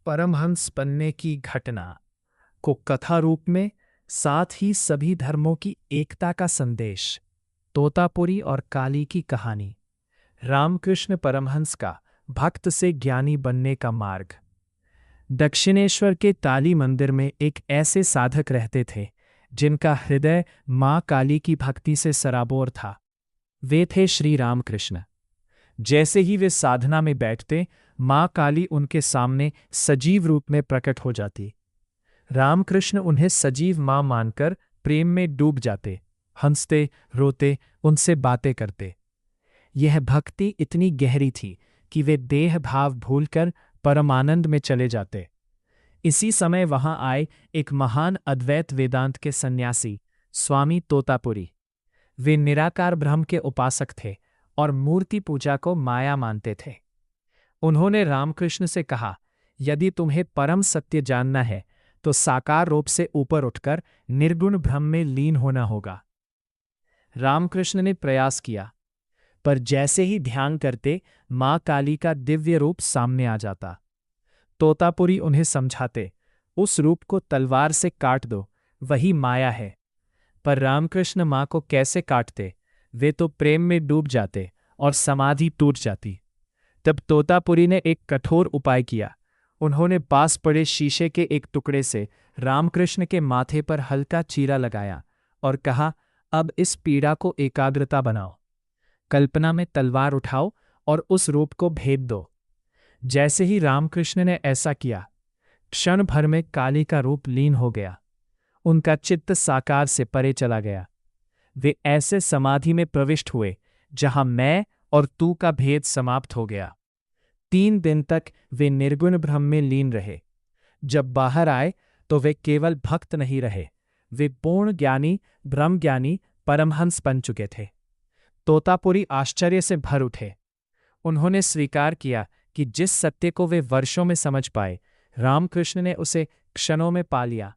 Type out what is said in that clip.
परमहंस बनने की घटना को कथा रूप में, साथ ही सभी धर्मों की एकता का संदेश। तोतापुरी और काली की कहानी। रामकृष्ण परमहंस का भक्त से ज्ञानी बनने का मार्ग। दक्षिणेश्वर के काली मंदिर में एक ऐसे साधक रहते थे जिनका हृदय मां काली की भक्ति से सराबोर था। वे थे श्री रामकृष्ण। जैसे ही वे साधना में बैठते, मां काली उनके सामने सजीव रूप में प्रकट हो जाती। रामकृष्ण उन्हें सजीव मां मानकर प्रेम में डूब जाते, हंसते, रोते, उनसे बातें करते। यह भक्ति इतनी गहरी थी कि वे देह भाव भूलकर परमानंद में चले जाते। इसी समय वहां आए एक महान अद्वैत वेदांत के सन्यासी स्वामी तोतापुरी। वे निराकार ब्रह्म के उपासक थे और मूर्ति पूजा को माया मानते थे। उन्होंने रामकृष्ण से कहा, यदि तुम्हें परम सत्य जानना है तो साकार रूप से ऊपर उठकर निर्गुण ब्रह्म में लीन होना होगा। रामकृष्ण ने प्रयास किया, पर जैसे ही ध्यान करते मां काली का दिव्य रूप सामने आ जाता। तोतापुरी उन्हें समझाते, उस रूप को तलवार से काट दो, वही माया है। पर रामकृष्ण मां को कैसे काटते, वे तो प्रेम में डूब जाते और समाधि टूट जाती। तब तोतापुरी ने एक कठोर उपाय किया। उन्होंने पास पड़े शीशे के एक टुकड़े से रामकृष्ण के माथे पर हल्का चीरा लगाया और कहा, अब इस पीड़ा को एकाग्रता बनाओ। कल्पना में तलवार उठाओ और उस रूप को भेद दो। जैसे ही रामकृष्ण ने ऐसा किया, क्षण भर में काली का रूप लीन हो गया। उनका चित्त साकार से परे चला गया। वे ऐसे समाधि में प्रविष्ट हुए जहां मैं और तू का भेद समाप्त हो गया। 3 दिन तक वे निर्गुण ब्रह्म में लीन रहे। जब बाहर आए तो वे केवल भक्त नहीं रहे, वे पूर्ण ज्ञानी, ब्रह्मज्ञानी, परमहंस बन चुके थे। तोतापुरी आश्चर्य से भर उठे। उन्होंने स्वीकार किया कि जिस सत्य को वे वर्षों में समझ पाए, रामकृष्ण ने उसे क्षणों में पा लिया।